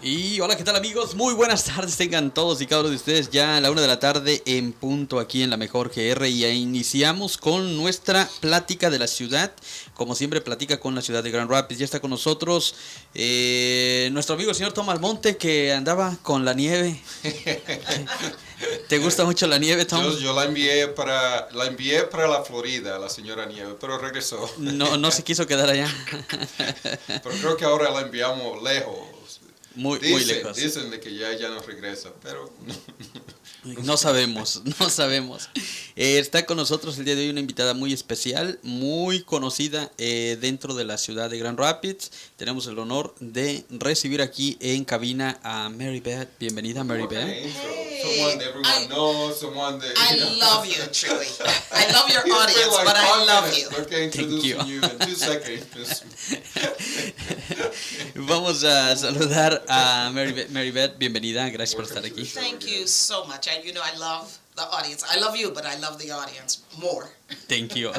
Y hola, ¿qué tal amigos? Muy buenas tardes tengan todos y cada uno de ustedes ya a la 1 de la tarde en punto aquí en la mejor GR y ya iniciamos con nuestra plática de la ciudad. Como siempre, Platica con la ciudad de Grand Rapids. Ya está con nosotros nuestro amigo el señor Tom Almonte que andaba con la nieve. ¿Te gusta mucho la nieve, Tom? Yo la envié para la Florida, la señora Nieve, pero regresó. No se quiso quedar allá. Pero creo que ahora la enviamos lejos. Muy lejos. Dicen de que ya no regresa, pero No sabemos. Está con nosotros el día de hoy una invitada muy especial, muy conocida dentro de la ciudad de Grand Rapids. Tenemos el honor de recibir aquí en cabina a Mary Beth. Bienvenida, Mary Beth. Hey, someone that everyone knows, someone that I love you, Chuy. I love your audience, but I love you. Okay, introducing you in 2 seconds. Vamos a saludar a Mary Beth. Bienvenida, gracias por estar aquí. Thank you so much. You know I love the audience. I love you, but I love the audience more. Thank you.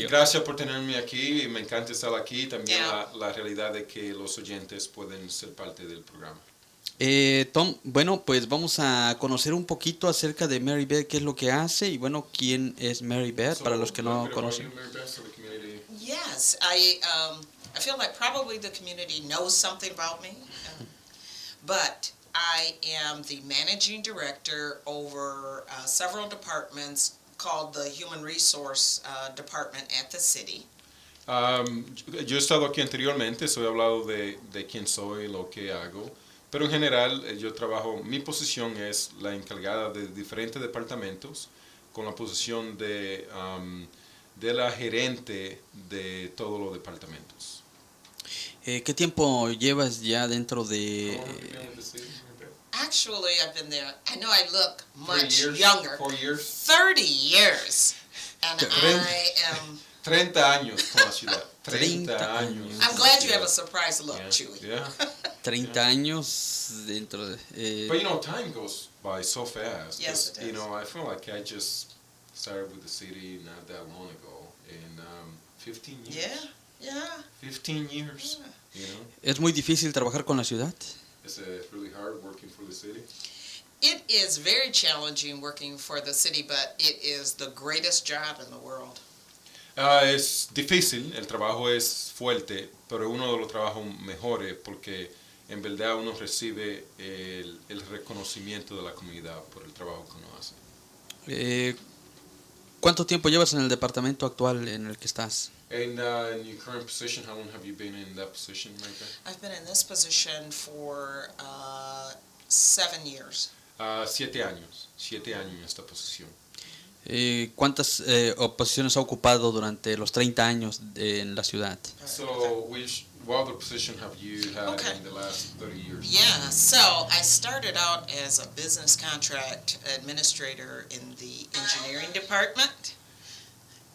Gracias por tenerme aquí. Me encanta estar aquí. También Yeah. la realidad de que los oyentes pueden ser parte del programa. Tom, bueno, pues vamos a conocer un poquito acerca de Mary Beth, qué es lo que hace y bueno, quién es Mary Beth para los que no conocen. Yes, I feel like probably the community knows something about me, but I am the managing director over several departments called the Human Resource Department at the city. Yo he estado aquí anteriormente, soy hablado de quién soy, lo que hago, pero en general yo trabajo, mi posición es la encargada de diferentes departamentos con la posición de la gerente de todos los departamentos. ¿Qué tiempo llevas ya dentro de...? Actually, I've been there. I know I look 3 much years, younger. 4 years. 30 years. And I am... 30 años con la ciudad. 30 años. I'm glad you have a surprise look, Yeah, Chuy. yeah. 30 años dentro de... But you know, time goes by so fast. Yes, it You does. know, I feel like I just started with the city not that long ago. And 15 years. Yeah. 15 years. You know, ¿Es muy difícil trabajar con la ciudad? it's really hard working for the city. It is very challenging working for the city, but it is the greatest job in the world. Es difícil, el trabajo es fuerte, pero es uno de los trabajos mejores porque en verdad uno recibe el reconocimiento de la comunidad por el trabajo que uno hace. ¿Cuánto tiempo llevas en el departamento actual en el que estás? In your current position, how long have you been in that position like that? I've been in this position for 7 years. 7 años. 7 años en esta posición. ¿Cuántas posiciones ha ocupado durante los 30 años en la ciudad? So, what other position have you had Okay. in the last 30 years? Yeah, so I started out as a business contract administrator in the engineering department.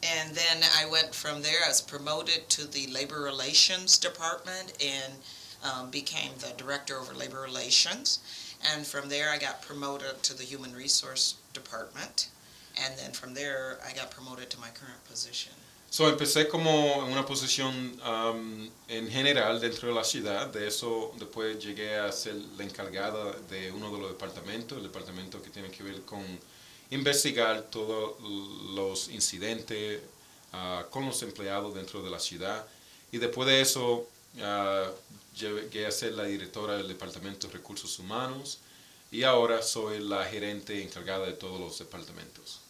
And then I went from there, I was promoted to the labor relations department and became the director over labor relations. And from there I got promoted to the human resource department. And then from there I got promoted to my current position. So, empecé como en una posición en general dentro de la ciudad. De eso después llegué a ser la encargada de uno de los departamentos, el departamento que tiene que ver con investigar todos los incidentes con los empleados dentro de la ciudad. Y después de eso llegué a ser la directora del departamento de recursos humanos y ahora soy la gerente encargada de todos los departamentos.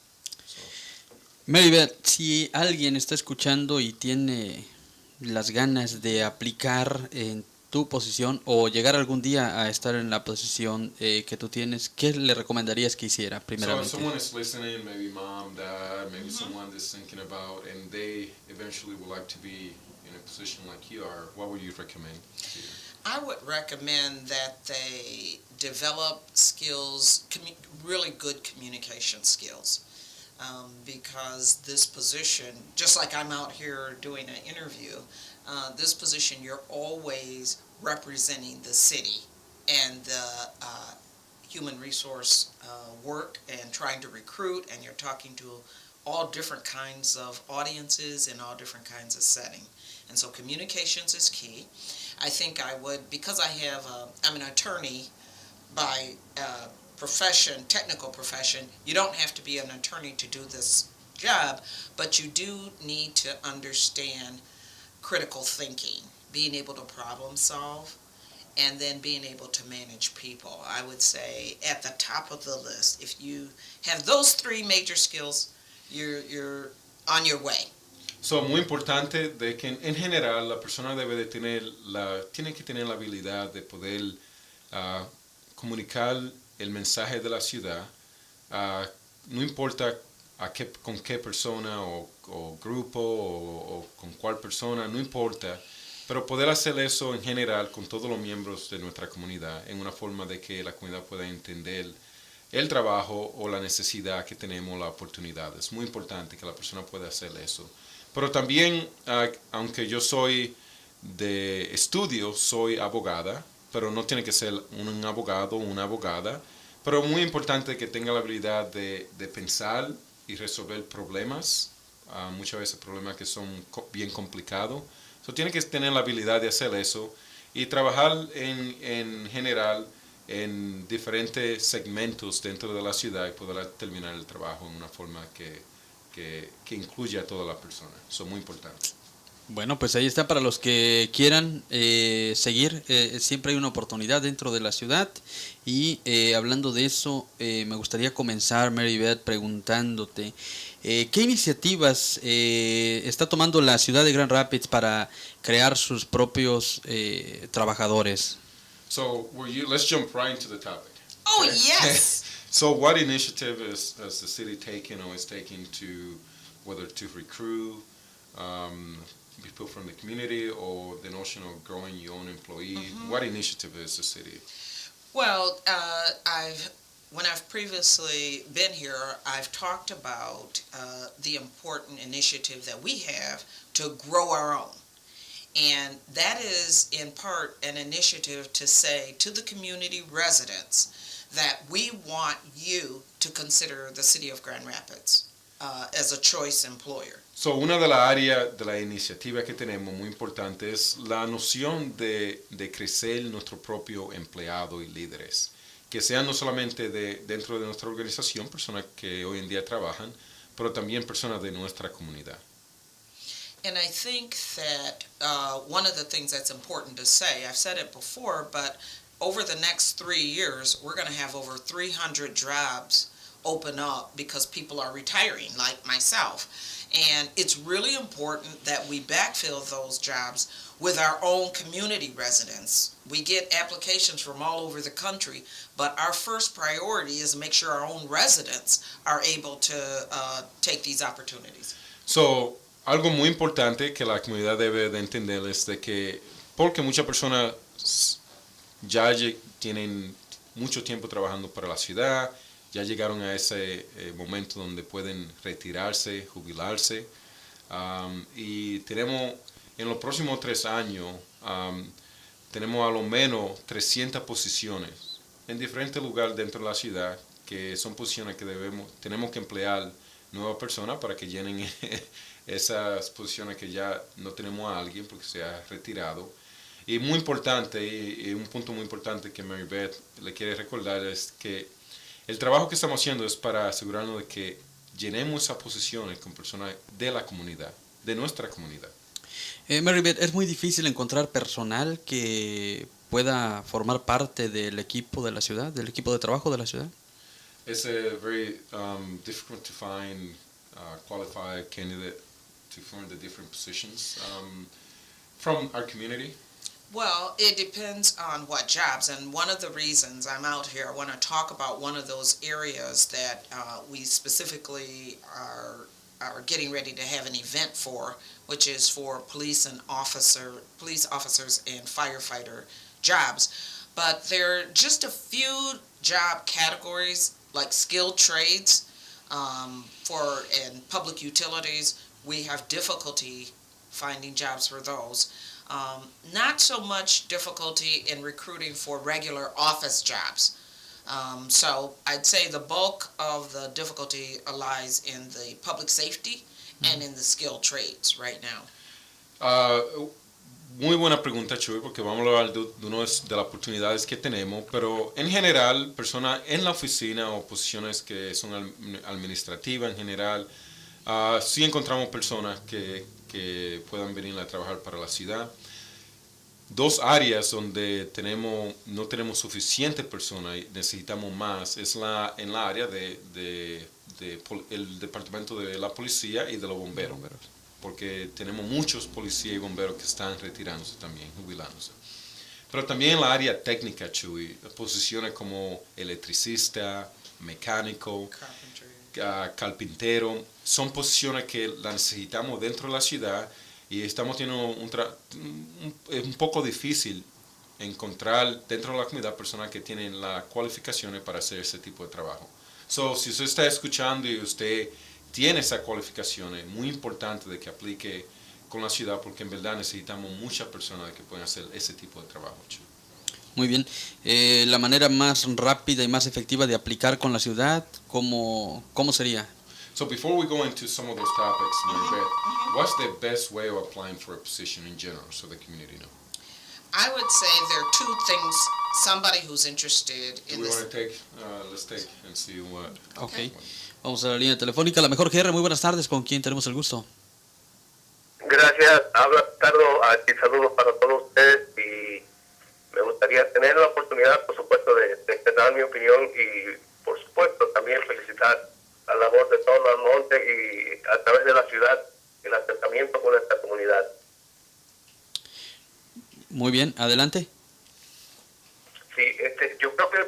Mary Beth, si alguien está escuchando y tiene las ganas de aplicar en tu posición o llegar algún día a estar en la posición que tú tienes, ¿qué le recomendarías que hiciera So if primeramente? someone is listening, maybe mom, dad, maybe someone is thinking about, and they eventually would like to be in a position like you are, what would you recommend? I would recommend that they develop skills, really good communication skills. Because this position, just like I'm out here doing an interview, this position you're always representing the city and the human resource work and trying to recruit, and you're talking to all different kinds of audiences in all different kinds of setting. And so communications is key. I think I would, because I'm an attorney by profession, technical profession. You don't have to be an attorney to do this job, but you do need to understand critical thinking, being able to problem solve, and then being able to manage people. I would say at the top of the list, if you have those three major skills, you're on your way. Son muy importante de que en general la persona debe de tiene que tener la habilidad de poder comunicar el mensaje de la ciudad, no importa con qué persona o grupo o con cuál persona, no importa, pero poder hacer eso en general con todos los miembros de nuestra comunidad en una forma de que la comunidad pueda entender el trabajo o la necesidad que tenemos, la oportunidad. Es muy importante que la persona pueda hacer eso. Pero también, aunque yo soy de estudio, soy abogada, pero no tiene que ser un abogado o una abogada, pero muy importante que tenga la habilidad de pensar y resolver problemas, muchas veces problemas que son bien complicados. Tiene que tener la habilidad de hacer eso y trabajar en general en diferentes segmentos dentro de la ciudad y poder terminar el trabajo en una forma que incluya a toda la persona. Eso es muy importante. Bueno, pues ahí está para los que quieran seguir. Siempre hay una oportunidad dentro de la ciudad. Y hablando de eso, me gustaría comenzar, Mary Beth, preguntándote, ¿qué iniciativas está tomando la ciudad de Grand Rapids para crear sus propios trabajadores? So, let's jump right into the topic. Oh, Okay? yes! So, what initiative has the city taken or is taking to, whether to recruit people from the community or the notion of growing your own employee? Mm-hmm. What initiative is the city? Well, when I've previously been here, I've talked about the important initiative that we have to grow our own. And that is in part an initiative to say to the community residents that we want you to consider the city of Grand Rapids as a choice employer. So, una de las áreas de la iniciativa que tenemos muy importante es la noción de crecer nuestro propio empleado y líderes, que sean no solamente dentro de nuestra organización, personas que hoy en día trabajan, pero también personas de nuestra comunidad. And I think that one of the things that's important to say, I've said it before, but over the next 3 years, we're going to have over 300 jobs open up because people are retiring, like myself. And it's really important that we backfill those jobs with our own community residents. We get applications from all over the country, but our first priority is to make sure our own residents are able to take these opportunities. So, algo muy importante que la comunidad debe de entender es de que, porque muchas personas ya tienen mucho tiempo trabajando para la ciudad, ya llegaron a ese momento donde pueden retirarse, jubilarse, y tenemos en los próximos 3 años, tenemos a lo menos 300 posiciones en diferentes lugares dentro de la ciudad, que son posiciones que tenemos que emplear nuevas personas para que llenen esas posiciones que ya no tenemos a alguien porque se ha retirado. Y muy importante, y un punto muy importante que Mary Beth le quiere recordar es que el trabajo que estamos haciendo es para asegurarnos de que llenemos esas posiciones con personas de la comunidad, de nuestra comunidad. Mary Beth, ¿es muy difícil encontrar personal que pueda formar parte del equipo de la ciudad, del equipo de trabajo de la ciudad? It's very difficult to find qualified candidate to form the different positions from our community. Well, it depends on what jobs, and one of the reasons I'm out here, I want to talk about one of those areas that we specifically are getting ready to have an event for, which is for police officers and firefighter jobs. But there are just a few job categories, like skilled trades, and public utilities. We have difficulty finding jobs for those. Not so much difficulty in recruiting for regular office jobs. So I'd say the bulk of the difficulty lies in the public safety and in the skilled trades right now. Muy buena pregunta, Chuy, porque vamos a hablar de una de las oportunidades que tenemos, pero en general, personas en la oficina o posiciones que son administrativas en general, sí encontramos personas que puedan venir a trabajar para la ciudad. Dos áreas donde no tenemos suficientes personas y necesitamos más es en la área el departamento de la policía y de los bomberos. Porque tenemos muchos policías y bomberos que están retirándose también, jubilándose. Pero también en la área técnica, Chuy, posiciones como electricista, mecánico, carpintero, son posiciones que las necesitamos dentro de la ciudad y estamos teniendo es un poco difícil encontrar dentro de la comunidad personas que tienen las cualificaciones para hacer ese tipo de trabajo. So, si usted está escuchando y usted tiene esas cualificaciones, muy importante de que aplique con la ciudad porque en verdad necesitamos muchas personas que puedan hacer ese tipo de trabajo. Muy bien. La manera más rápida y más efectiva de aplicar con la ciudad, ¿cómo sería? So before we go into some of those topics, Mary Beth, what's the best way of applying for a position in general so the community know? I would say there are two things. Somebody who's interested in Do we this. want to take, let's take and see what. Okay. Vamos a la línea telefónica. La mejor GR, muy buenas tardes. ¿Con quién tenemos el gusto? Gracias, habla Ricardo, aquí saludos para todos ustedes y me gustaría tener la oportunidad, por supuesto, de externar mi opinión y, por supuesto, también felicitar la labor de todo Almonte y a través de la ciudad el acercamiento con esta comunidad. Muy bien, adelante. Sí, yo creo que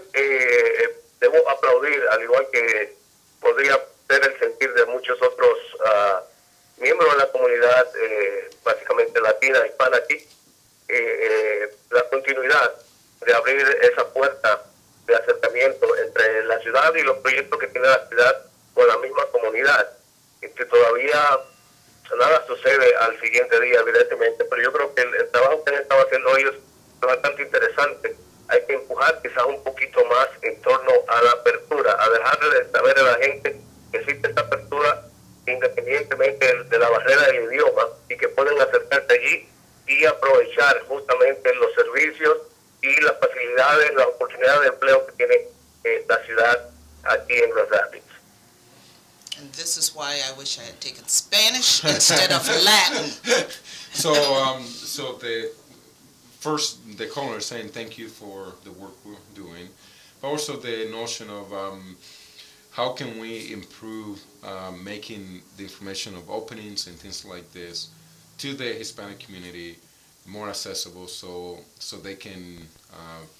debo aplaudir, al igual que podría ser el sentir de muchos otros miembros de la comunidad, básicamente latina, hispana aquí, la continuidad de abrir esa puerta de acercamiento entre la ciudad y los proyectos que tiene la ciudad con la misma comunidad. Que todavía nada sucede al siguiente día, evidentemente, pero yo creo que el trabajo que han estado haciendo ellos es bastante interesante. Hay que empujar quizás un poquito más en torno a la apertura, a dejarle saber a la gente que existe esta apertura independientemente de la barrera del idioma y que pueden acercarse allí y aprovechar justamente los servicios y las facilidades, las oportunidades de empleo que tiene la ciudad aquí en Grand Rapids. And this is why I wish I had taken Spanish instead of Latin. So the caller is saying thank you for the work we're doing, but also the notion of how can we improve making the information of openings and things like this to the Hispanic community more accessible so they can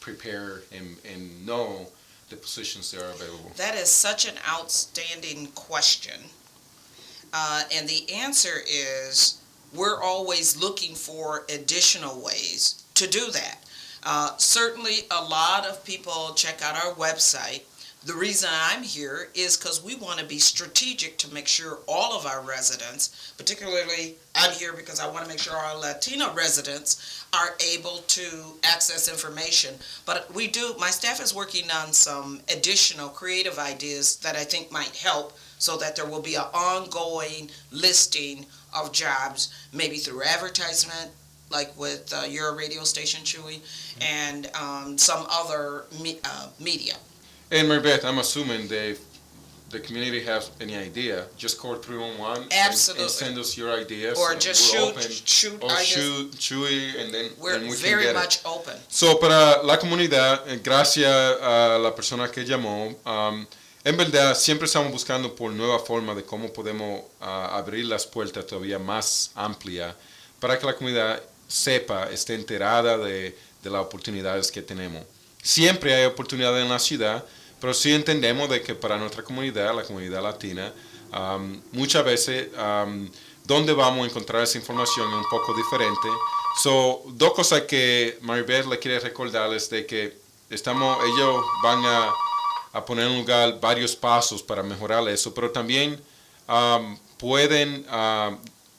prepare and know the positions that are available? That is such an outstanding question. And the answer is we're always looking for additional ways to do that. Certainly a lot of people check out our website. The reason I'm here is because we want to be strategic to make sure all of our residents, particularly I'm here because I want to make sure our Latino residents are able to access information. But my staff is working on some additional creative ideas that I think might help so that there will be an ongoing listing of jobs, maybe through advertisement, like with your radio station, Chuy, and some other media. And Mary Beth, I'm assuming the community has any idea. Just call 311 and send us your ideas. Or just shoot ideas. Chuy, and then we're we very can get much it. open. So, para la comunidad, gracias a la persona que llamó, en verdad siempre estamos buscando por nueva forma de cómo podemos abrir las puertas todavía más amplias para que la comunidad sepa, esté enterada de las oportunidades que tenemos. Siempre hay oportunidades en la ciudad, pero sí entendemos de que para nuestra comunidad, la comunidad latina, muchas veces donde vamos a encontrar esa información es un poco diferente. So, dos cosas que Maribeth le quiere recordarles de que ellos van a poner en lugar varios pasos para mejorar eso, pero también pueden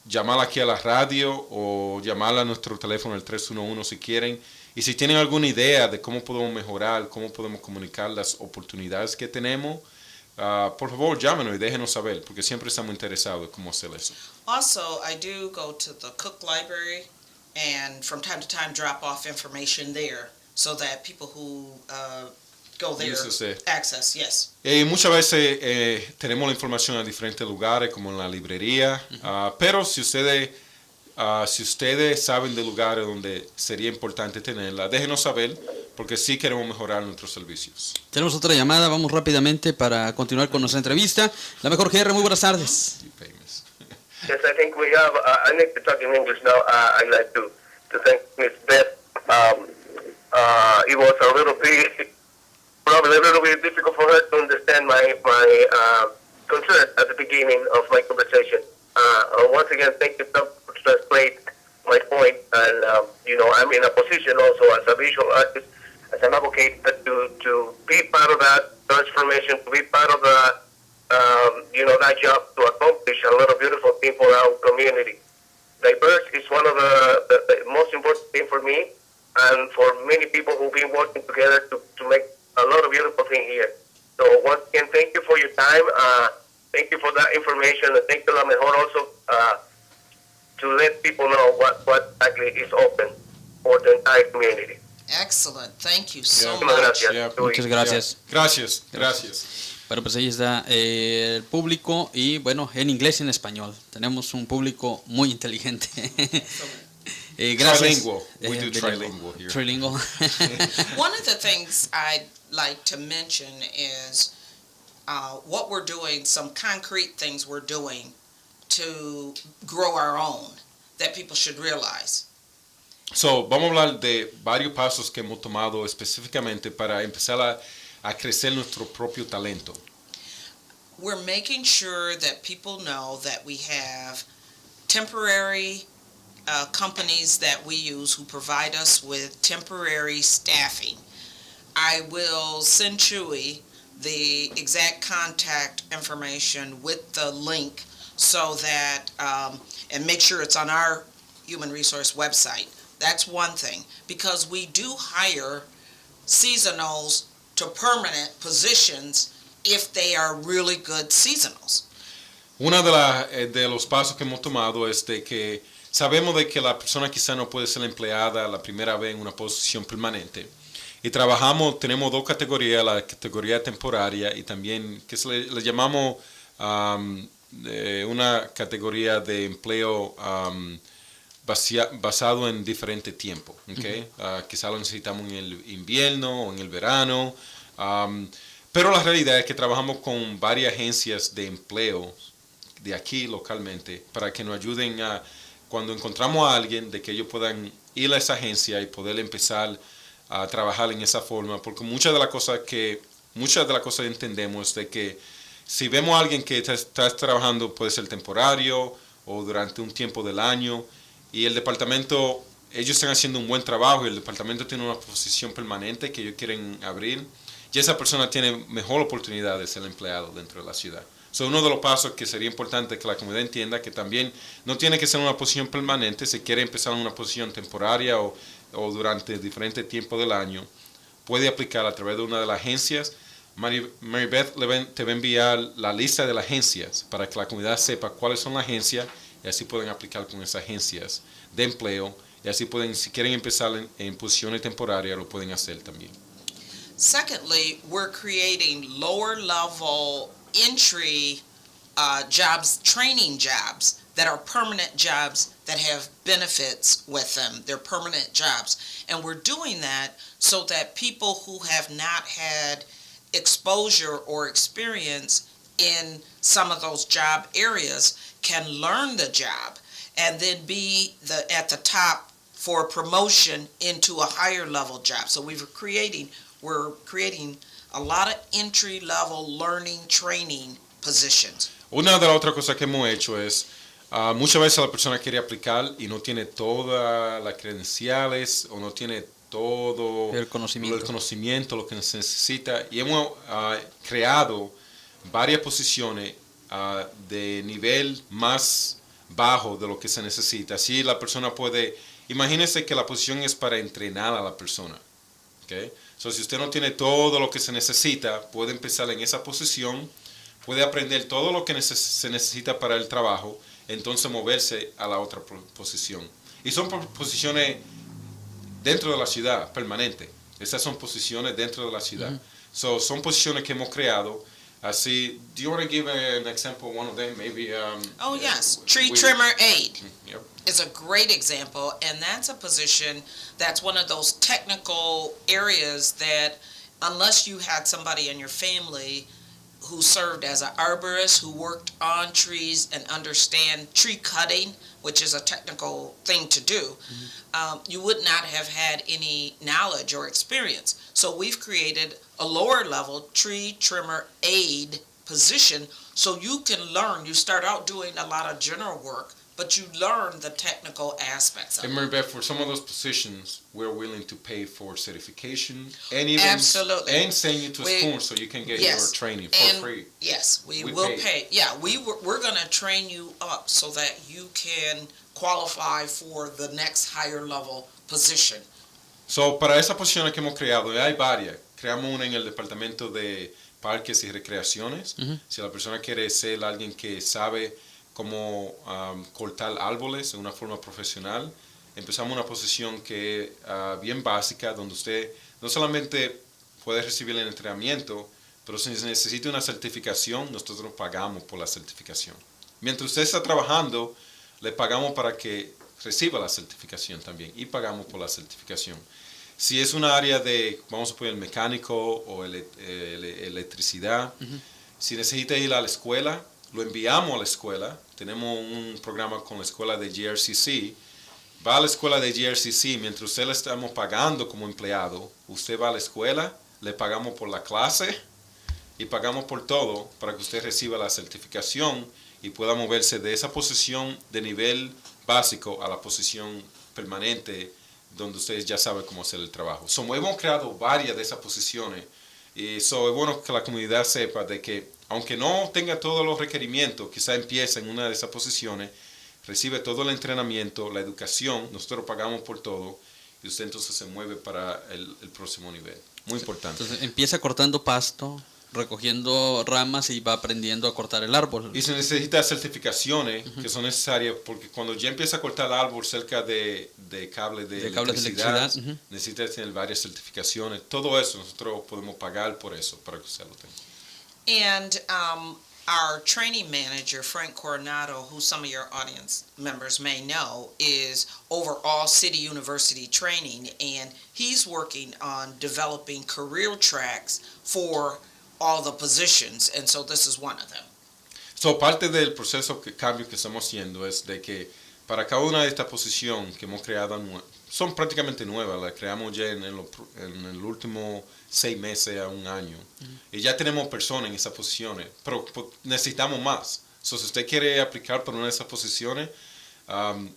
llamar aquí a la radio o llamar a nuestro teléfono el 311 si quieren. Y si tienen alguna idea de cómo podemos mejorar, cómo podemos comunicar las oportunidades que tenemos, por favor llámenos y déjenos saber, porque siempre estamos interesados en cómo hacer eso. Also, I do go to the Cook Library and from time to time drop off information there so that people who go there access, yes. Muchas veces tenemos la información en diferentes lugares, como en la librería, pero si ustedes saben de lugares donde sería importante tenerla, déjenos saber, porque sí queremos mejorar nuestros servicios. Tenemos otra llamada, vamos rápidamente para continuar con nuestra entrevista. La mejor GR, muy buenas tardes. Yes, I think we have, I need to talk in English now. I'd like to thank Miss Beth. It was probably a little bit difficult for her to understand my concern at the beginning of my conversation. Once again, thank you so much for translate my point. And, I'm in a position also as a visual artist, as an advocate, to be part of that transformation, to be part of that job to accomplish a lot of beautiful things for our community. Diverse is one of the most important things for me and for many people who've been working together to make a lot of beautiful things here. So once again, thank you for your time. Thank you for that information. And thank you, La Mejor, also to let people know what exactly is open for the entire community. Excellent. Thank you so much. Muchas gracias. Gracias. Bueno, pues ahí está el público y bueno, en inglés y en español. Tenemos un público muy inteligente. Gracias. Trilingual. We do trilingual here. Trilingual. One of the things I'd like to mention is what we're doing, some concrete things we're doing to grow our own that people should realize. So, vamos a hablar de varios pasos que hemos tomado específicamente para empezar a crecer nuestro propio talento. We're making sure that people know that we have temporary companies that we use who provide us with temporary staffing. I will send Chuy the exact contact information with the link so that, and make sure it's on our human resource website. That's one thing, because we do hire seasonals to permanent positions if they are really good seasonals. Uno de los pasos que hemos tomado es de que sabemos de que la persona quizá no puede ser empleada la primera vez en una posición permanente. Y tenemos dos categorías, la categoría temporaria y también que le llamamos una categoría de empleo basado en diferente tiempo. ¿Okay? Quizá lo necesitamos en el invierno o en el verano. Pero la realidad es que trabajamos con varias agencias de empleo de aquí localmente para que nos ayuden cuando encontramos a alguien, de que ellos puedan ir a esa agencia y poder empezar a trabajar en esa forma, porque muchas de las cosas que entendemos es de que si vemos a alguien que está trabajando, puede ser temporario o durante un tiempo del año, y el departamento, ellos están haciendo un buen trabajo y el departamento tiene una posición permanente que ellos quieren abrir, y esa persona tiene mejor oportunidad de ser empleado dentro de la ciudad. Uno de los pasos que sería importante que la comunidad entienda que también no tiene que ser una posición permanente. Si quiere empezar en una posición temporaria o durante diferentes tiempos del año, puede aplicar a través de una de las agencias. Mary Beth te va a enviar la lista de las agencias para que la comunidad sepa cuáles son las agencias y así pueden aplicar con esas agencias de empleo y así pueden, si quieren empezar en posiciones temporarias, lo pueden hacer también. Secondly, we're creating lower level entry jobs, training jobs that are permanent jobs that have benefits with them. They're permanent jobs. And we're doing that so that people who have not had exposure or experience in some of those job areas can learn the job and then be at the top for promotion into a higher level job. So we're creating a lot of entry-level learning training positions. Una de las otras cosas que hemos hecho es, muchas veces la persona quiere aplicar y no tiene todas las credenciales o no tiene todo el conocimiento, lo que se necesita. Y hemos creado varias posiciones de nivel más bajo de lo que se necesita. Así la persona puede, imagínese que la posición es para entrenar a la persona. ¿Okay? So, si usted no tiene todo lo que se necesita, puede empezar en esa posición, puede aprender todo lo que se necesita para el trabajo, entonces moverse a la otra posición. Y son posiciones dentro de la ciudad, permanente. Esas son posiciones dentro de la ciudad. So, son posiciones que hemos creado. Así, do you want to give an example, one of them, maybe? Oh, yes. Tree trimmer aide Yep. is a great example, and that's a position that's one of those technical areas that unless you had somebody in your family who served as an arborist, who worked on trees and understand tree cutting, which is a technical thing to do, you would not have had any knowledge or experience. So we've created a lower level tree trimmer aide position so you can learn. You start out doing a lot of general work, but you learn the technical aspects of it. And Mary Beth, for some of those positions, we're willing to pay for certification and even Absolutely. and send you to school so you can get your training for free. Yes, we will pay. Yeah, we're going to train you up so that you can qualify for the next higher level position. So, para esas posiciones que hemos creado, hay varias. Creamos una en el departamento de parques y recreaciones. Si la persona quiere ser alguien que sabe cómo cortar árboles de una forma profesional, empezamos una posición que es bien básica, donde usted no solamente puede recibir el entrenamiento, pero si necesita una certificación, nosotros pagamos por la certificación. Mientras usted está trabajando, le pagamos para que reciba la certificación también y pagamos por la certificación. Si es una área de, vamos a poner mecánico o electricidad, si necesita ir a la escuela, lo enviamos a la escuela. Tenemos un programa con la escuela de GRCC. Va a la escuela de GRCC, mientras usted le estamos pagando como empleado, usted va a la escuela, le pagamos por la clase y pagamos por todo para que usted reciba la certificación y pueda moverse de esa posición de nivel básico a la posición permanente donde ustedes ya saben cómo hacer el trabajo. Hemos creado varias de esas posiciones y es bueno que la comunidad sepa de que aunque no tenga todos los requerimientos, quizá empiece en una de esas posiciones, recibe todo el entrenamiento, la educación, nosotros pagamos por todo y usted entonces se mueve para el próximo nivel. Muy importante. Entonces empieza cortando pasto, recogiendo ramas y va aprendiendo a cortar el árbol. Y se necesita certificaciones que son necesarias porque cuando ya empieza a cortar el árbol cerca de cables de electricidad, necesita tener varias certificaciones. Todo eso nosotros podemos pagar por eso, para que usted lo tenga. And our training manager, Frank Coronado, who some of your audience members may know, is over all city university training, and he's working on developing career tracks for all the positions, and so this is one of them. So, parte del proceso cambio que estamos haciendo es de que para cada una de estas posiciones que hemos creado, son prácticamente nuevas, las creamos ya en el último 6 meses a un año. Y ya tenemos personas en esas posiciones, pero necesitamos más. So, si usted quiere aplicar para una de esas posiciones,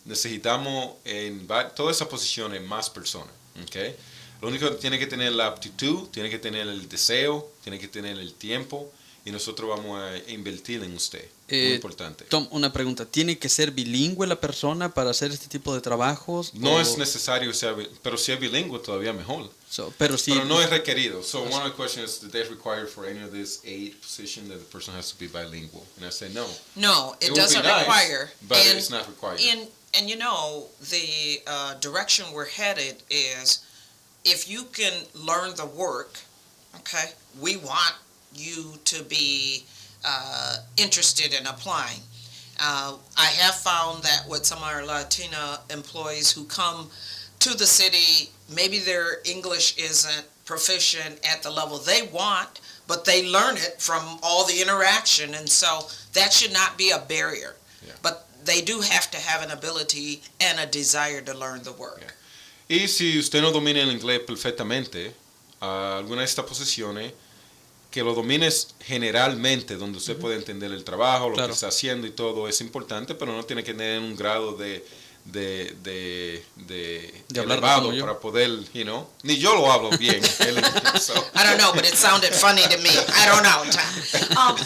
necesitamos en todas esas posiciones más personas. ¿Okay? Lo único que tiene que tener la aptitud, tiene que tener el deseo, tiene que tener el tiempo y nosotros vamos a invertir en usted. Muy importante. Tom, una pregunta. ¿Tiene que ser bilingüe la persona para hacer este tipo de trabajos? No es necesario, pero si es bilingüe todavía mejor. Pero no es requerido. So one of the questions is, do they require for any of this aid position that the person has to be bilingual? And I say no. No, it doesn't require. But it's not required. And you know, the direction we're headed is if you can learn the work, okay, we want you to be interested in applying. I have found that with some of our Latina employees who come to the city, maybe their English isn't proficient at the level they want, but they learn it from all the interaction, and so that should not be a barrier. Yeah. But they do have to have an ability and a desire to learn the work. Yeah. Y si usted no domina el inglés perfectamente, alguna de estas posiciones, que lo domines generalmente, donde usted puede entender el trabajo, lo que está haciendo y todo, es importante, pero no tiene que tener un grado de elevado para poder, you know. Ni yo lo hablo bien. So. I don't know, but it sounded funny to me. I don't know.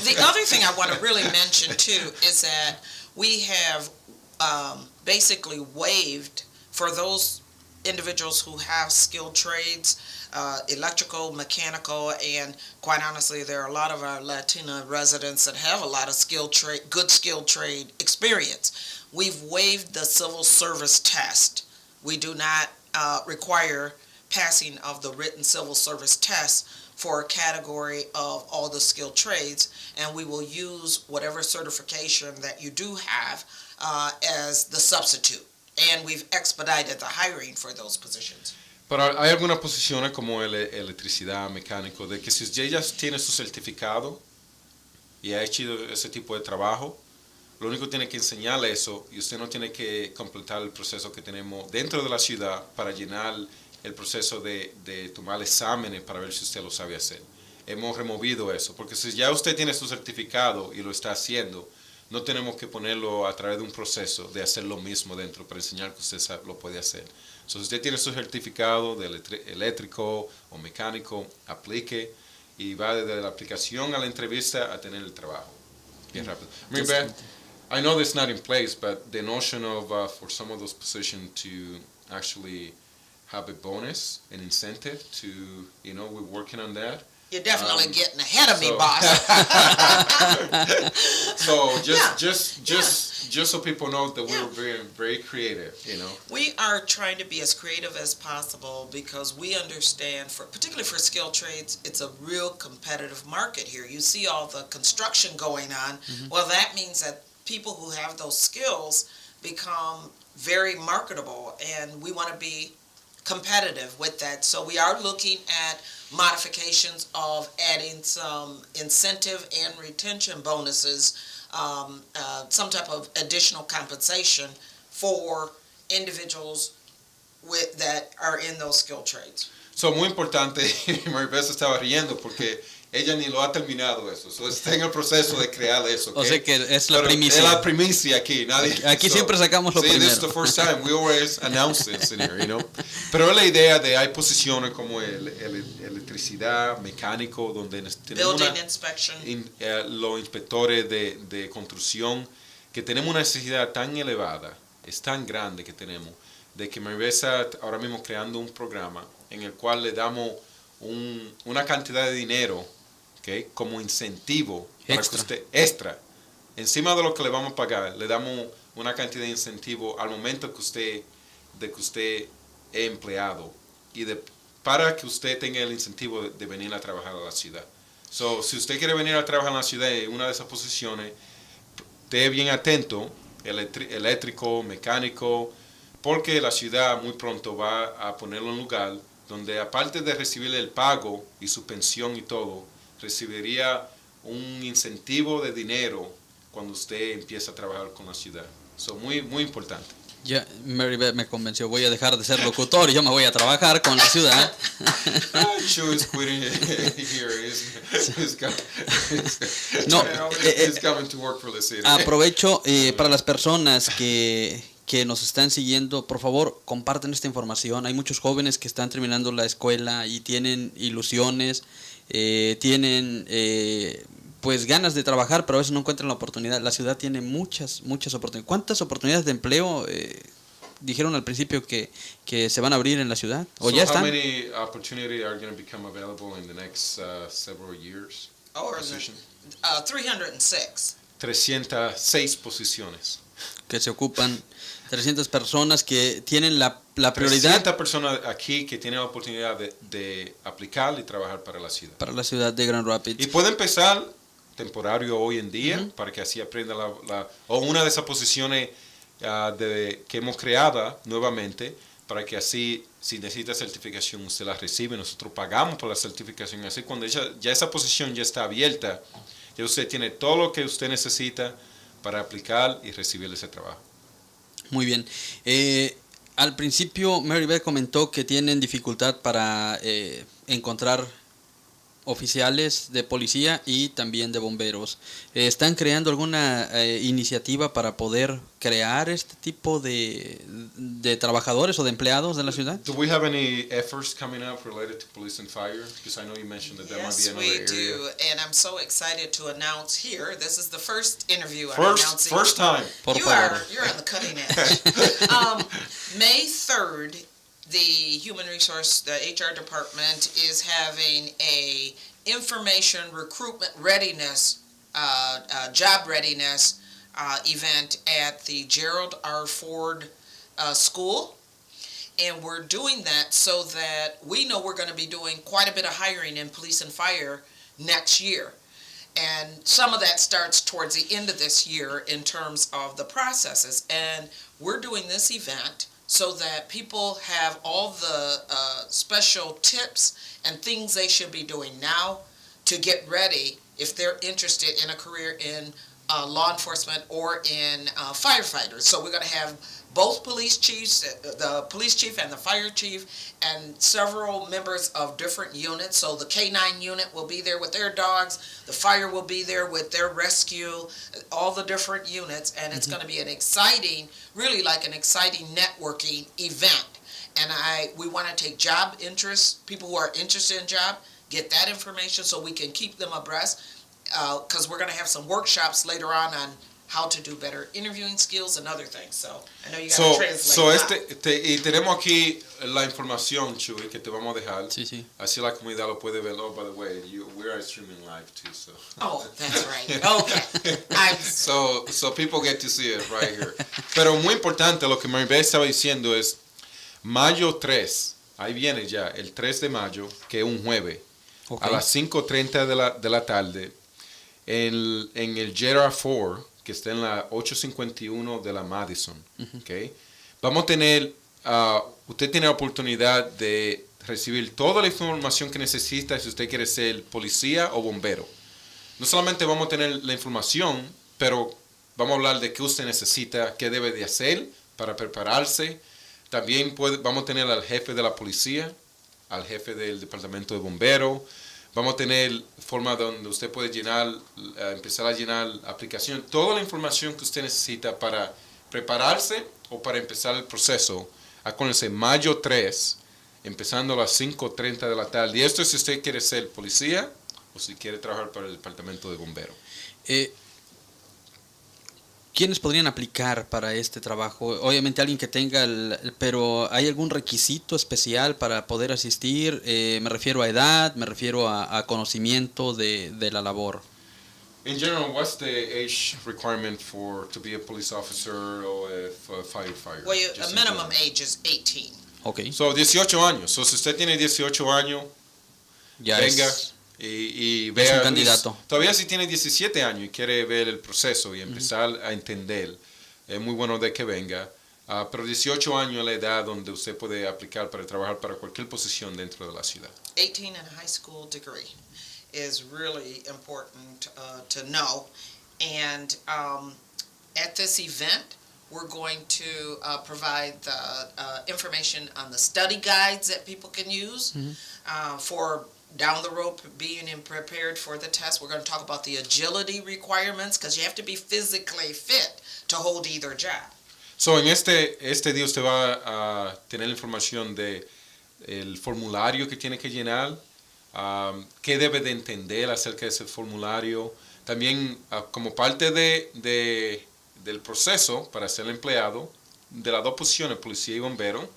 The other thing I want to really mention, too, is that we have basically waived for those individuals who have skilled trades, electrical, mechanical, and quite honestly, there are a lot of our Latina residents that have a lot of good skilled trade experience. We've waived the civil service test. We do not require passing of the written civil service test for a category of all the skilled trades, and we will use whatever certification that you do have as the substitute. And we've expedited the hiring for those positions. Pero hay algunas posiciones como electricidad, mecánico, de que si usted ya tiene su certificado y ha hecho ese tipo de trabajo, lo único que tiene que enseñarle eso y usted no tiene que completar el proceso que tenemos dentro de la ciudad para llenar el proceso de tomar exámenes para ver si usted lo sabe hacer. Hemos removido eso, porque si ya usted tiene su certificado y lo está haciendo, no tenemos que ponerlo a través de un proceso de hacer lo mismo dentro para enseñar que usted lo puede hacer. So, si usted tiene su certificado de eléctrico o mecánico, aplique y va desde la aplicación a la entrevista a tener el trabajo. Bien rápido. Beth, I know that's not in place, but the notion of for some of those positions to actually have a bonus, an incentive to, we're working on that. You're definitely getting ahead of me, boss. So just so people know that we're being very creative, We are trying to be as creative as possible because we understand, particularly for skilled trades, it's a real competitive market here. You see all the construction going on. Mm-hmm. Well, that means that people who have those skills become very marketable, and we want to be competitive with that. So we are looking at modifications of adding some incentive and retention bonuses, some type of additional compensation for individuals that are in those skilled trades. So muy importante, Maribel se estaba riendo porque ella ni lo ha terminado eso. So está en el proceso de crear eso. Okay? O sea que es la primicia. Es la primicia aquí. Aquí siempre sacamos lo primero. This is the first time. We always announce this in here, Pero es la idea de hay posiciones como electricidad, mecánico, donde tenemos Building inspection. Los inspectores de construcción, que tenemos una necesidad tan elevada, es tan grande que tenemos, de que Maribel está ahora mismo creando un programa en el cual le damos una cantidad de dinero, ¿okay? Como incentivo para que usted extra, encima de lo que le vamos a pagar, le damos una cantidad de incentivo al momento que usted es empleado y para que usted tenga el incentivo de venir a trabajar a la ciudad. So, si usted quiere venir a trabajar en la ciudad en una de esas posiciones, esté bien atento, eléctrico, mecánico, porque la ciudad muy pronto va a ponerlo en lugar donde aparte de recibir el pago y su pensión y todo, recibiría un incentivo de dinero cuando usted empieza a trabajar con la ciudad. So, muy, muy importante. Ya, Maribel me convenció, voy a dejar de ser locutor y yo me voy a trabajar con la ciudad. Chuy's quitting here. He's coming to work for the city. Aprovecho para las personas que nos están siguiendo, por favor, comparten esta información. Hay muchos jóvenes que están terminando la escuela y tienen ilusiones, tienen pues ganas de trabajar, pero a veces no encuentran la oportunidad. La ciudad tiene muchas oportunidades. ¿Cuántas oportunidades de empleo dijeron al principio que se van a abrir en la ciudad? ¿O ya están? How many opportunities are going to become available in the next several years? 306. 306 posiciones. Que se ocupan 300 personas que tienen la prioridad. 300 personas aquí que tienen la oportunidad de aplicar y trabajar para la ciudad. Para la ciudad de Grand Rapids. Y puede empezar temporario hoy en día, para que así aprenda o una de esas posiciones que hemos creado nuevamente, para que así, si necesita certificación, usted la recibe, nosotros pagamos por la certificación. Así cuando ya esa posición ya está abierta, ya usted tiene todo lo que usted necesita para aplicar y recibir ese trabajo. Muy bien. Al principio, Maribel comentó que tienen dificultad para encontrar oficiales de policía y también de bomberos. ¿Están creando alguna iniciativa para poder crear este tipo de trabajadores o de empleados de la ciudad? Do we have any efforts coming up related to police and fire? Because I know you mentioned that might be another area. Yes, we do, and I'm so excited to announce here. This is the first interview I'm announcing. First time. You're on the cutting edge. May 3rd the human resource, the HR department is having a information recruitment readiness, job readiness event at the Gerald R. Ford School. And we're doing that so that we know we're going to be doing quite a bit of hiring in police and fire next year. And some of that starts towards the end of this year in terms of the processes. And we're doing this event so that people have all the special tips and things they should be doing now to get ready if they're interested in a career in law enforcement or in firefighters. So we're going to have both police chiefs, the police chief and the fire chief, and several members of different units. So the K9 unit will be there with their dogs, the fire will be there with their rescue, all the different units, and it's going to be an exciting, really like an exciting networking event. And we want to take job interest, people who are interested in job, get that information so we can keep them abreast, because we're going to have some workshops later on how to do better interviewing skills and other things. So I know you got to translate. Y tenemos aquí la información, Chuy, que te vamos a dejar. Sí, sí. Así la comunidad lo puede ver. Oh, by the way, we are streaming live too, so. Oh, that's right. Okay. So people get to see it right here. Pero muy importante, lo que Maribel estaba diciendo es mayo 3, ahí viene ya, el 3 de mayo, que es un jueves, a las 5:30 de la tarde, en el Gerald Ford, que está en la 851 de la Madison. Okay. Vamos a tener, usted tiene la oportunidad de recibir toda la información que necesita si usted quiere ser policía o bombero. No solamente vamos a tener la información, pero vamos a hablar de qué usted necesita, qué debe de hacer para prepararse. También vamos a tener al jefe de la policía, al jefe del departamento de bomberos. Vamos a tener forma donde usted puede empezar a llenar aplicación, toda la información que usted necesita para prepararse o para empezar el proceso. Acuérdense, mayo 3, empezando a las 5:30 de la tarde. Y esto es si usted quiere ser policía o si quiere trabajar para el departamento de bomberos. ¿Quiénes podrían aplicar para este trabajo? Obviamente alguien que tenga, pero ¿hay algún requisito especial para poder asistir? Me refiero a edad, me refiero a conocimiento de la labor. In general, what's the age requirement to be a police officer or a firefighter? Well, a minimum age is 18. Okay. So, 18 años. So, si usted tiene 18 años, ya venga. Y vea, un candidato. Todavía si tiene 17 años y quiere ver el proceso y empezar a entender, es muy bueno de que venga. Pero 18 años es la edad donde usted puede aplicar para trabajar para cualquier posición dentro de la ciudad. 18 and a high school degree is really important to know. And at this event, we're going to provide the information on the study guides that people can use for down the road being prepared for the test. We're going to talk about the agility requirements because you have to be physically fit to hold either job. So, en este día usted va a tener la información de el formulario que tiene que llenar, qué debe de entender acerca de ese formulario. También como parte del proceso para ser empleado, de las dos posiciones, policía y bombero,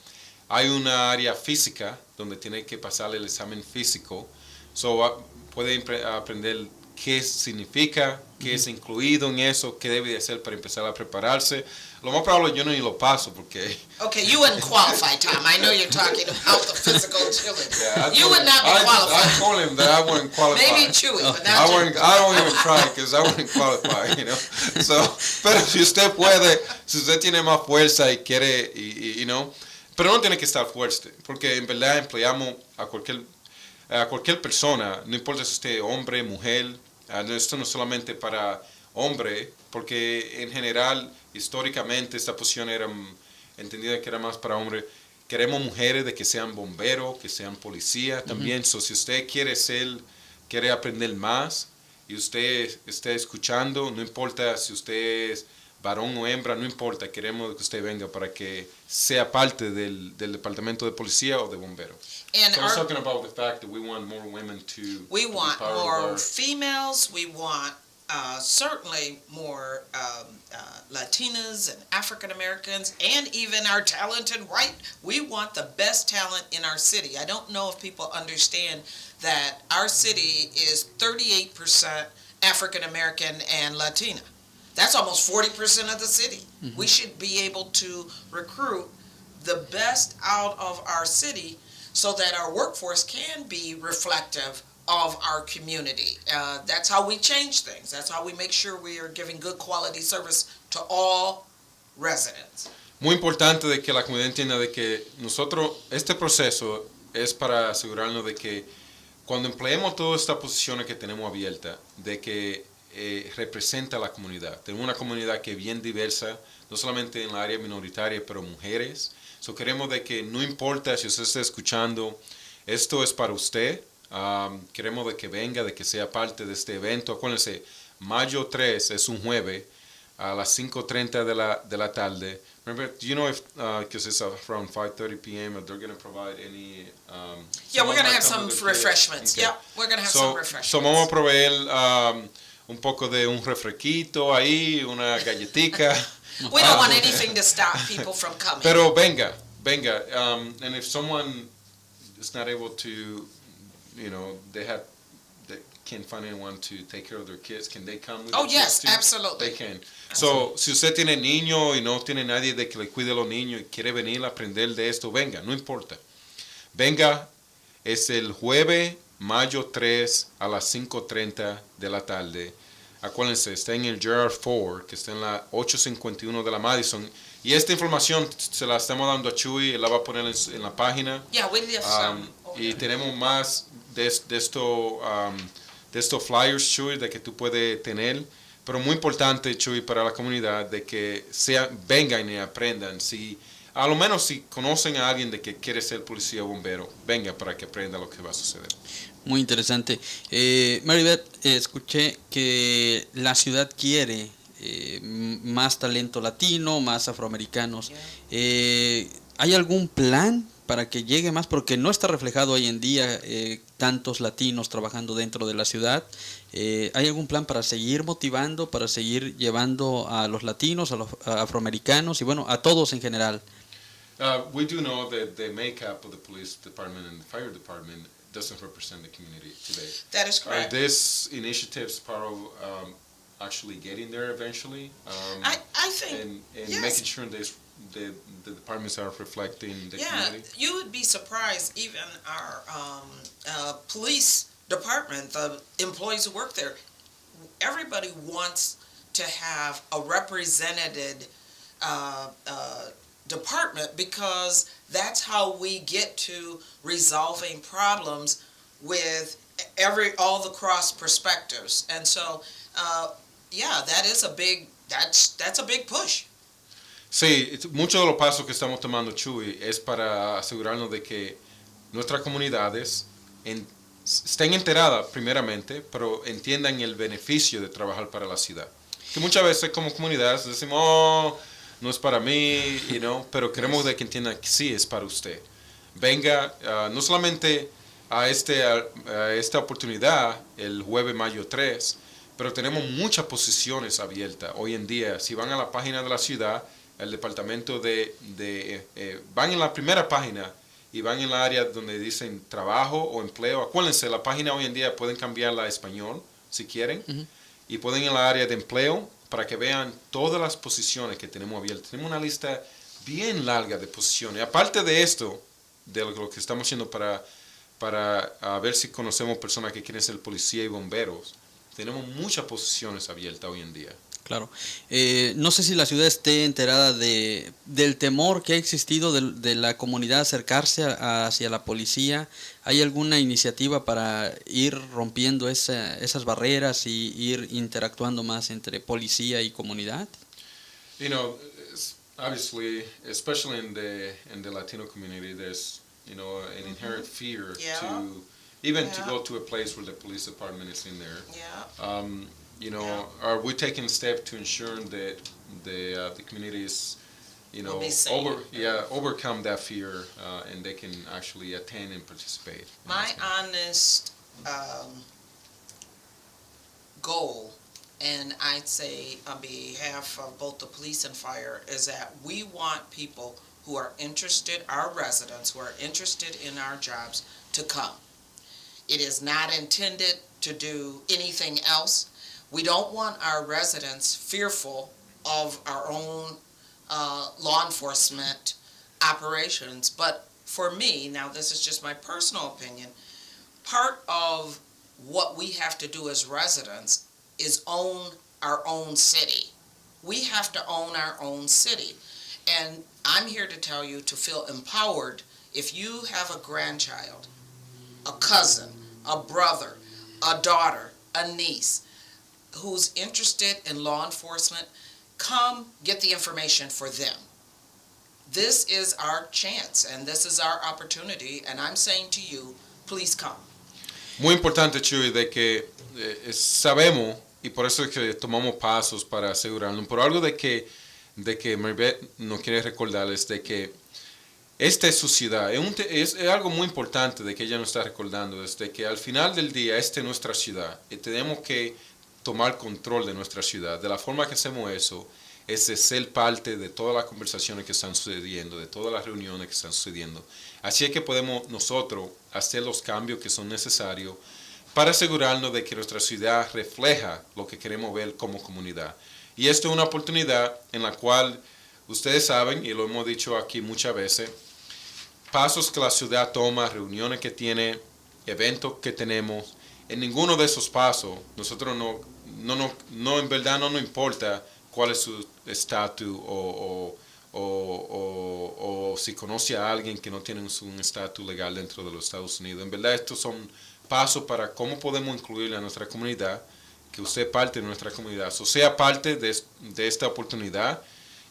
hay una área física donde tiene que pasar el examen físico. So, puede aprender qué significa, qué es incluido en eso, qué debe de hacer para empezar a prepararse. Lo más probable yo no ni lo paso porque... Okay, you wouldn't qualify, Tom. I know you're talking about the physical agility. Yeah, you would not be qualified. I told him that I wouldn't qualify. Maybe Chuy, but not I don't even try because I wouldn't qualify, you know. So, pero si usted puede, si usted tiene más fuerza y quiere, you know, pero no tiene que estar fuerte, porque en verdad empleamos a cualquier persona, no importa si usted es hombre, mujer. Esto no es solamente para hombre, porque en general, históricamente, esta posición era entendida que era más para hombres. Queremos mujeres de que sean bomberos, que sean policías también. So, si usted quiere aprender más y usted está escuchando, no importa si usted es varón o hembra, no importa, queremos que usted venga para que sea parte del departamento de policía o de bomberos. And so I was talking about the fact that we want more women to we want be part more of our... females, we want certainly more Latinas and African Americans, and even our talented white. We want the best talent in our city. I don't know if people understand that our city is 38% African American and Latina. That's almost 40% of the city. Mm-hmm. We should be able to recruit the best out of our city so that our workforce can be reflective of our community. That's how we change things. That's how we make sure we are giving good quality service to all residents. Muy importante de que la comunidad entienda de que nosotros, este proceso es para asegurarnos de que cuando empleemos todas estas posiciones que tenemos abiertas, de que representa a la comunidad. Tenemos una comunidad que es bien diversa, no solamente en la área minoritaria, pero mujeres. So queremos de que no importa si usted está escuchando, esto es para usted. Queremos de que venga, de que sea parte de este evento. Acuérdense, mayo 3 es un jueves a las 5:30 de la tarde. Remember, do you know if, because it's around 5:30 p.m., if they're going to provide any... yeah, we're going to have some refreshments. Okay. Yeah, we're going to have some refreshments. So vamos a proveer un poco de un refresquito ahí, una galletica. We don't want anything to stop people from coming. Pero venga. And if someone is not able to, they can't find anyone to take care of their kids, can they come with Oh, yes, absolutely. They can. So, si usted tiene niño y no tiene nadie de que le cuide a los niños y quiere venir a aprender de esto, venga, no importa. Venga, es el jueves, mayo 3 a las 5:30 de la tarde. Acuérdense, está en el Gerard 4, que está en la 851 de la Madison. Y esta información se la estamos dando a Chuy, él la va a poner en la página. Yeah, we left some. Y tenemos más de estos flyers, Chuy, de que tú puedes tener. Pero muy importante, Chuy, para la comunidad, de que vengan y aprendan. A lo menos si conocen a alguien de que quiere ser policía o bombero, venga para que aprenda lo que va a suceder. Muy interesante. Maribeth, escuché que la ciudad quiere más talento latino, más afroamericanos. ¿Hay algún plan para que llegue más? Porque no está reflejado hoy en día tantos latinos trabajando dentro de la ciudad. ¿Hay algún plan para seguir motivando, para seguir llevando a los latinos, a los afroamericanos y bueno, a todos en general? We do know that the makeup of the police department and the fire department doesn't represent the community today. That is correct. This initiative is part of actually getting there eventually. I think, and yes. Making sure the departments are reflecting the community. Yeah, you would be surprised. Even our police department, the employees who work there, everybody wants to have a represented department because that's how we get to resolving problems with all the cross perspectives. And so, that's a big push. Sí, muchos de los pasos que estamos tomando, Chuy, es para asegurarnos de que nuestras comunidades estén enteradas primeramente, pero entiendan el beneficio de trabajar para la ciudad. Que muchas veces como comunidades decimos, no es para mí, pero queremos de que entiendan que sí es para usted. Venga, no solamente a esta oportunidad el jueves mayo 3, pero tenemos muchas posiciones abiertas hoy en día. Si van a la página de la ciudad, el departamento van en la primera página y van en la área donde dicen trabajo o empleo. Acuérdense, la página hoy en día pueden cambiarla a español si quieren. Uh-huh. Y pueden en la área de empleo para que vean todas las posiciones que tenemos abiertas. Tenemos una lista bien larga de posiciones. Aparte de esto, de lo que estamos haciendo para ver si conocemos personas que quieren ser policía y bomberos, tenemos muchas posiciones abiertas hoy en día. Claro. No sé si la ciudad esté enterada del temor que ha existido de la comunidad acercarse hacia la policía. ¿Hay alguna iniciativa para ir rompiendo esas barreras y ir interactuando más entre policía y comunidad? Obviously, especially in the Latino community, there's an inherent fear to go to a place where the police department is in there. Yeah. Are we taking steps to ensure that the communities, overcome that fear and they can actually attend and participate? My honest goal and I'd say on behalf of both the police and fire, is that we want people who are interested, our residents who are interested in our jobs, to come. It is not intended to do anything else. We don't want our residents fearful of our own law enforcement operations. But for me, now this is just my personal opinion, part of what we have to do as residents is own our own city. We have to own our own city. And I'm here to tell you to feel empowered if you have a grandchild, a cousin, a brother, a daughter, a niece who's interested in law enforcement, come get the information for them. This is our chance and this is our opportunity, and I'm saying to you, please come. Muy importante, Chuy, de que sabemos, y por eso es que tomamos pasos para asegurarnos, por algo de que Maribeth nos quiere recordarles de que esta es su ciudad. Es algo muy importante de que ella nos está recordando, desde que al final del día esta es nuestra ciudad y tenemos que tomar control de nuestra ciudad. De la forma que hacemos eso es de ser parte de todas las conversaciones que están sucediendo, de todas las reuniones que están sucediendo. Así es que podemos nosotros hacer los cambios que son necesarios para asegurarnos de que nuestra ciudad refleja lo que queremos ver como comunidad. Y esto es una oportunidad en la cual ustedes saben, y lo hemos dicho aquí muchas veces, pasos que la ciudad toma, reuniones que tiene, eventos que tenemos. En ninguno de esos pasos, nosotros no en verdad no nos importa cuál es su estatus o si conoce a alguien que no tiene un estatus legal dentro de los Estados Unidos. En verdad estos son pasos para cómo podemos incluir a nuestra comunidad, que usted es parte de nuestra comunidad, o sea parte de esta oportunidad.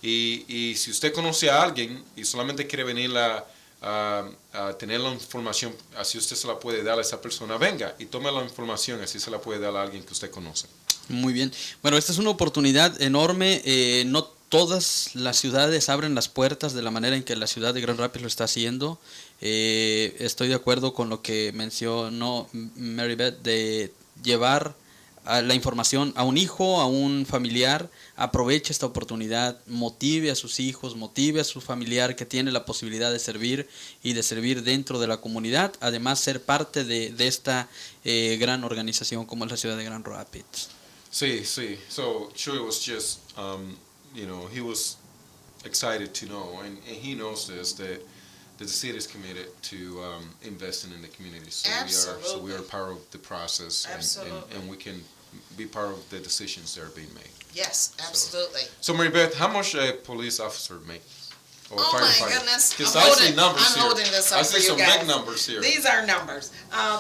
Y si usted conoce a alguien y solamente quiere venir a tener la información, así usted se la puede dar a esa persona, venga y tome la información, así se la puede dar a alguien que usted conoce. Muy bien. Bueno, esta es una oportunidad enorme. No todas las ciudades abren las puertas de la manera en que la ciudad de Grand Rapids lo está haciendo. Estoy de acuerdo con lo que mencionó Maribeth de llevar la información a un hijo, a un familiar. Aproveche esta oportunidad, motive a sus hijos, motive a su familiar que tiene la posibilidad de servir y de servir dentro de la comunidad, además ser parte de esta gran organización como es la ciudad de Grand Rapids. Sí. So Chuy was just, he was excited to know, and he knows this, that the city is committed to investing in the community. So we are part of the process, and we can be part of the decisions that are being made. Yes, absolutely. So Maribeth, how much a police officer make? Or oh my goodness! Because I see numbers I'm here. holding this up I see for some you guys. big numbers here. These are numbers.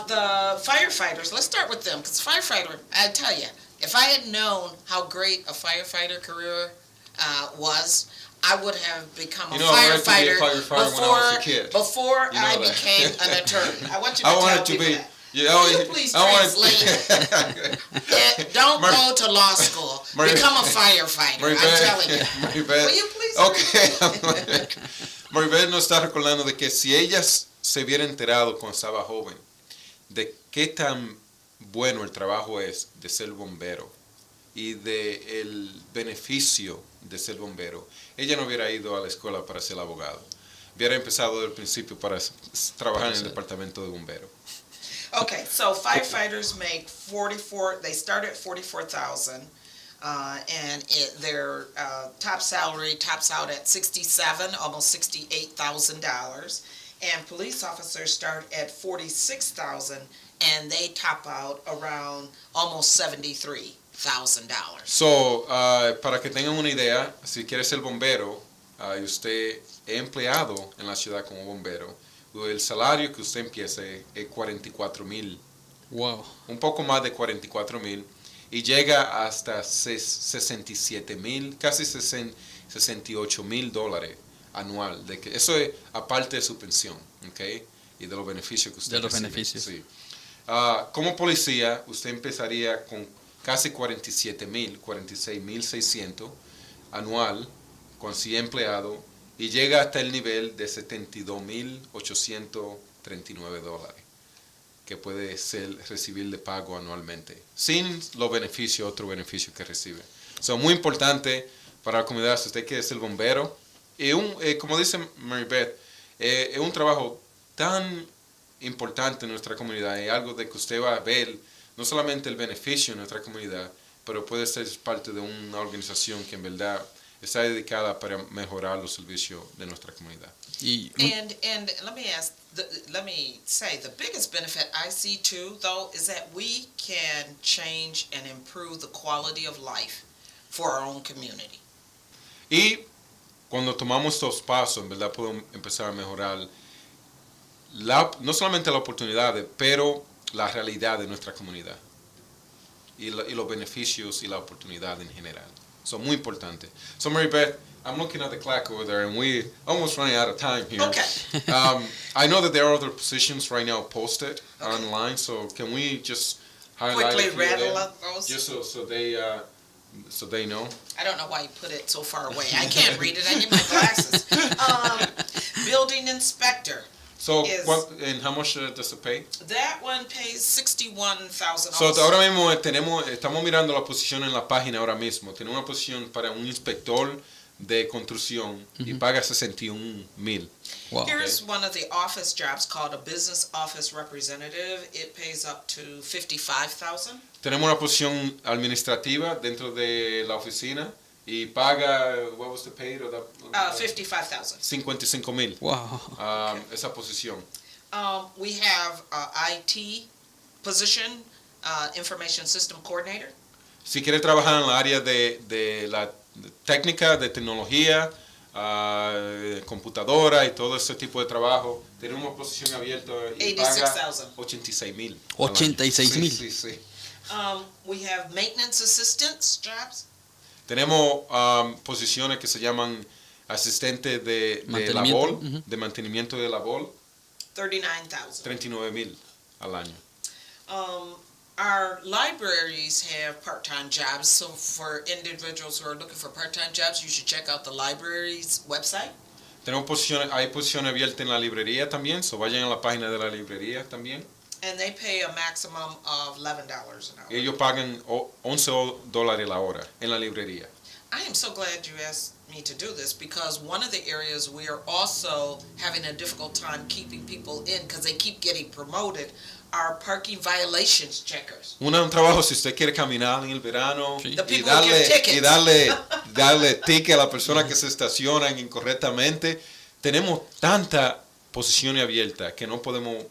The firefighters. Let's start with them, because firefighter. I tell you, if I had known how great a firefighter career was, I would have become a firefighter before I became an attorney. I want you to tell people that. Will you please translate? Don't go to law school. Become a firefighter. I'm telling you. Will you please? Okay. Maribeth nos está recordando de que si ella se hubiera enterado cuando estaba joven de qué tan bueno el trabajo es de ser bombero y de el beneficio de ser bombero, ella no hubiera ido a la escuela para ser abogado. Hubiera empezado desde el principio para trabajar en el departamento de bomberos. Okay, so firefighters make they start at $44,000, and their top salary tops out at $67,000, almost $68,000, and police officers start at $46,000, and they top out around almost $73,000. So, para que tengan una idea, si quiere ser bombero y usted es empleado en la ciudad como bombero, el salario que usted empieza es $44,000. Wow. Un poco más de $44,000 y llega hasta $67,000, casi $68,000 anual. Eso es aparte de su pensión, ¿okay? Y de los beneficios que usted recibe. Beneficios. Sí. Como policía, usted empezaría con casi $47,000, $46,600 anual, con 100 empleados, y llega hasta el nivel de $72,839. que puede recibir de pago anualmente, sin los beneficios, otro beneficio que recibe. Son muy importante para la comunidad. Si usted quiere ser bombero, como dice Mary Beth, es un trabajo tan importante en nuestra comunidad, es algo de que usted va a ver no solamente el beneficio en nuestra comunidad, pero puede ser parte de una organización que en verdad está dedicada para mejorar los servicios de nuestra comunidad. And let me say, the biggest benefit I see too, though, is that we can change and improve the quality of life for our own community. Y cuando tomamos estos pasos, en verdad podemos empezar a mejorar no solamente las oportunidades, pero la realidad de nuestra comunidad y los beneficios y la oportunidad en general. Son muy importantes. So, Mary Beth, I'm looking at the clock over there, and we almost running out of time here. Okay. I know that there are other positions right now posted online, so can we just highlight Quickly a few of rattle them, up those. just so they know? I don't know why you put it so far away. I can't read it. I need my glasses. Building inspector. So, Is- and how much does it pay? That one pays $61,000. So, ahora mismo estamos mirando la posición en la página ahora mismo. Tenemos una posición para un inspector de construcción y paga 61,000. Wow. Here's one of the office jobs called a business office representative. It pays up to $55,000. Tenemos una posición administrativa dentro de la oficina y paga, what was the pay? $55,000. 55,000. Wow. Esa posición. We have IT position, information system coordinator. Si quiere trabajar en la área de la técnica, de tecnología, computadora y todo ese tipo de trabajo, tenemos una posición abierta y paga 86,000. 86,000. Sí, sí, sí. We have maintenance assistants jobs. Tenemos posiciones que se llaman asistente de Mantenimiento, labor, de mantenimiento de labor, 39,000. 39,000 al año. Our libraries have part-time jobs, so for individuals who are looking for part-time jobs, you should check out the library's website. Hay posiciones abiertas en la librería también, so vayan a la página de la librería también. And they pay a maximum of $11 an hour. Ellos pagan $11 la hora en la librería. I am so glad you asked me to do this because one of the areas we are also having a difficult time keeping people in because they keep getting promoted are parking violations checkers. Un trabajo si usted quiere caminar en el verano Sí. The y people who give tickets. darle ticket a la persona que se estacionan incorrectamente. Tenemos tanta posición abierta que no podemos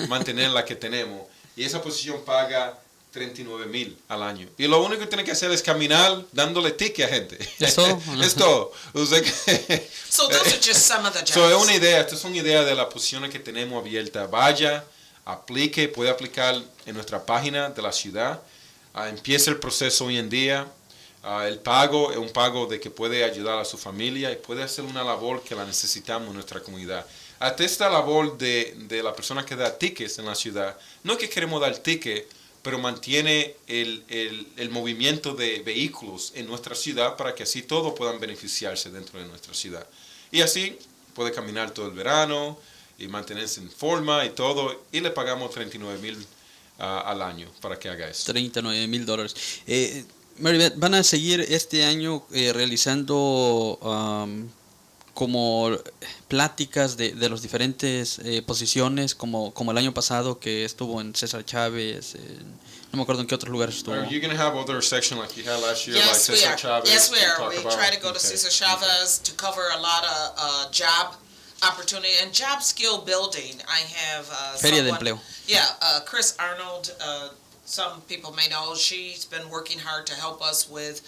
mantener la que tenemos, y esa posición paga 39,000 al año, y lo único que tiene que hacer es caminar dándole ticket a gente. ¿Es todo? Es todo. So those are just some of the jobs. So, es una idea, esta es una idea de las posiciones que tenemos abiertas. Vaya, aplique, puede aplicar en nuestra página de la ciudad. Empieza el proceso hoy en día. El pago es un pago de que puede ayudar a su familia y puede hacer una labor que la necesitamos en nuestra comunidad. Hasta esta labor de la persona que da tickets en la ciudad, no es que queremos dar ticket, pero mantiene el movimiento de vehículos en nuestra ciudad para que así todos puedan beneficiarse dentro de nuestra ciudad. Y así puede caminar todo el verano y mantenerse en forma y todo, y le pagamos 39,000 al año para que haga eso. $39,000. Mary Beth, ¿van a seguir este año realizando como pláticas de las diferentes posiciones, como el año pasado que estuvo en César Chávez? No me acuerdo en qué otros lugares estuvo. Are you going to have other section like you had last year, Yes, like we Cesar are. Chavez? Yes, we to are. talk We about? try to go to Okay. Cesar Chavez to cover a lot of job opportunity and job skill building. I have Feria de someone- empleo. Yeah, Chris Arnold, some people may know, she's been working hard to help us with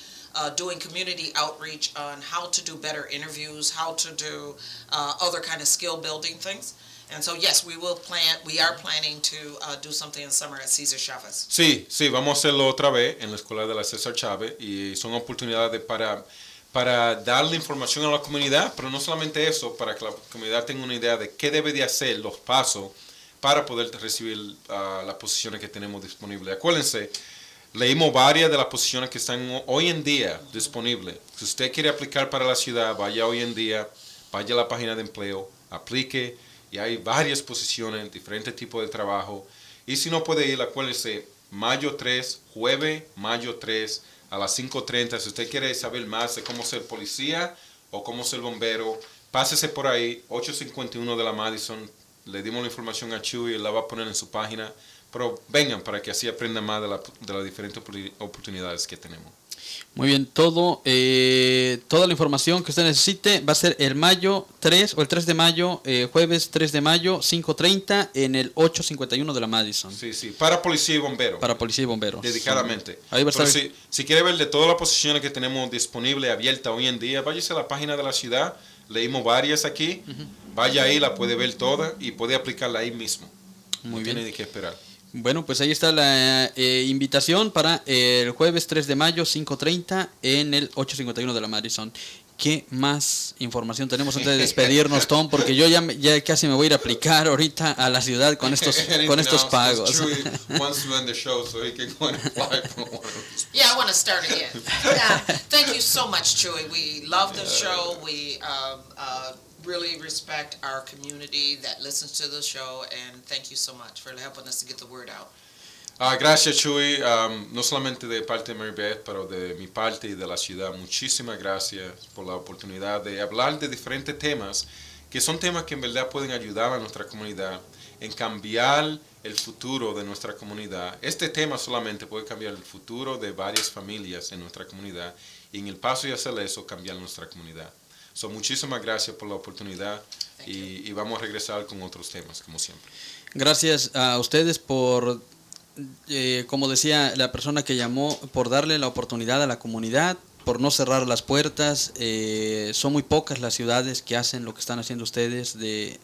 doing community outreach on how to do better interviews, how to do other kind of skill building things. And so, yes, we are planning to do something in summer at Cesar Chavez. Sí, vamos a hacerlo otra vez en la escuela de la César Chávez, y son oportunidades para darle información a la comunidad, pero no solamente eso, para que la comunidad tenga una idea de qué debe de hacer, los pasos para poder recibir las posiciones que tenemos disponibles. Acuérdense, leímos varias de las posiciones que están hoy en día disponibles. Si usted quiere aplicar para la ciudad, vaya hoy en día, vaya a la página de empleo, aplique y hay varias posiciones, diferentes tipos de trabajo. Y si no puede ir, acuérdese, mayo 3, jueves, mayo 3, a las 5:30. Si usted quiere saber más de cómo ser policía o cómo ser bombero, pásese por ahí, 851 de la Madison. Le dimos la información a Chuy y la va a poner en su página. Pero vengan para que así aprendan más de las diferentes oportunidades que tenemos. Muy bien, toda la información que usted necesite va a ser el mayo 3 o el 3 de mayo, jueves 3 de mayo, 5:30 en el 851 de la Madison. Sí, para policía y bomberos. Para policía y bomberos. Dedicadamente. Ahí va a estar. Pero si quiere ver de todas las posiciones que tenemos disponibles, abiertas hoy en día, váyase a la página de la ciudad. Leímos varias aquí. Vaya ahí, la puede ver toda y puede aplicarla ahí mismo. Muy no bien. tiene de qué esperar. Bueno, pues ahí está la invitación para el jueves 3 de mayo, 5:30 en el 851 de la Madison. ¿Qué más información tenemos antes de despedirnos, Tom? Porque yo ya casi me voy a ir a aplicar ahorita a la ciudad con estos pagos. Yeah, I want to start again. Thank you so much, Chuy. We love the show. We really respect our community that listens to the show, and thank you so much for helping us to get the word out. Gracias, Chuy. No solamente de parte de Mary Beth, pero de mi parte y de la ciudad. Muchísimas gracias por la oportunidad de hablar de diferentes temas, que son temas que en verdad pueden ayudar a nuestra comunidad en cambiar el futuro de nuestra comunidad. Este tema solamente puede cambiar el futuro de varias familias en nuestra comunidad y en el paso de hacer eso, cambiar nuestra comunidad. Muchísimas gracias por la oportunidad y vamos a regresar con otros temas, como siempre. Gracias a ustedes por, como decía la persona que llamó, por darle la oportunidad a la comunidad, por no cerrar las puertas. Son muy pocas las ciudades que hacen lo que están haciendo ustedes, de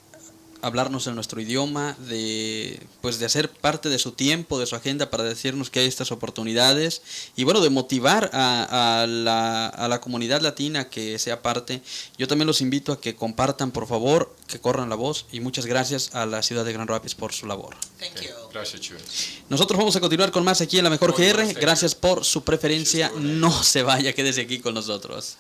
hablarnos en nuestro idioma, de hacer parte de su tiempo, de su agenda para decirnos que hay estas oportunidades y bueno, de motivar a la comunidad latina que sea parte. Yo también los invito a que compartan, por favor, que corran la voz, y muchas gracias a la ciudad de Grand Rapids por su labor. Thank you. Gracias, Chuy. Nosotros vamos a continuar con más aquí en La Mejor GR. Gracias por su preferencia. No se vaya, quédese aquí con nosotros.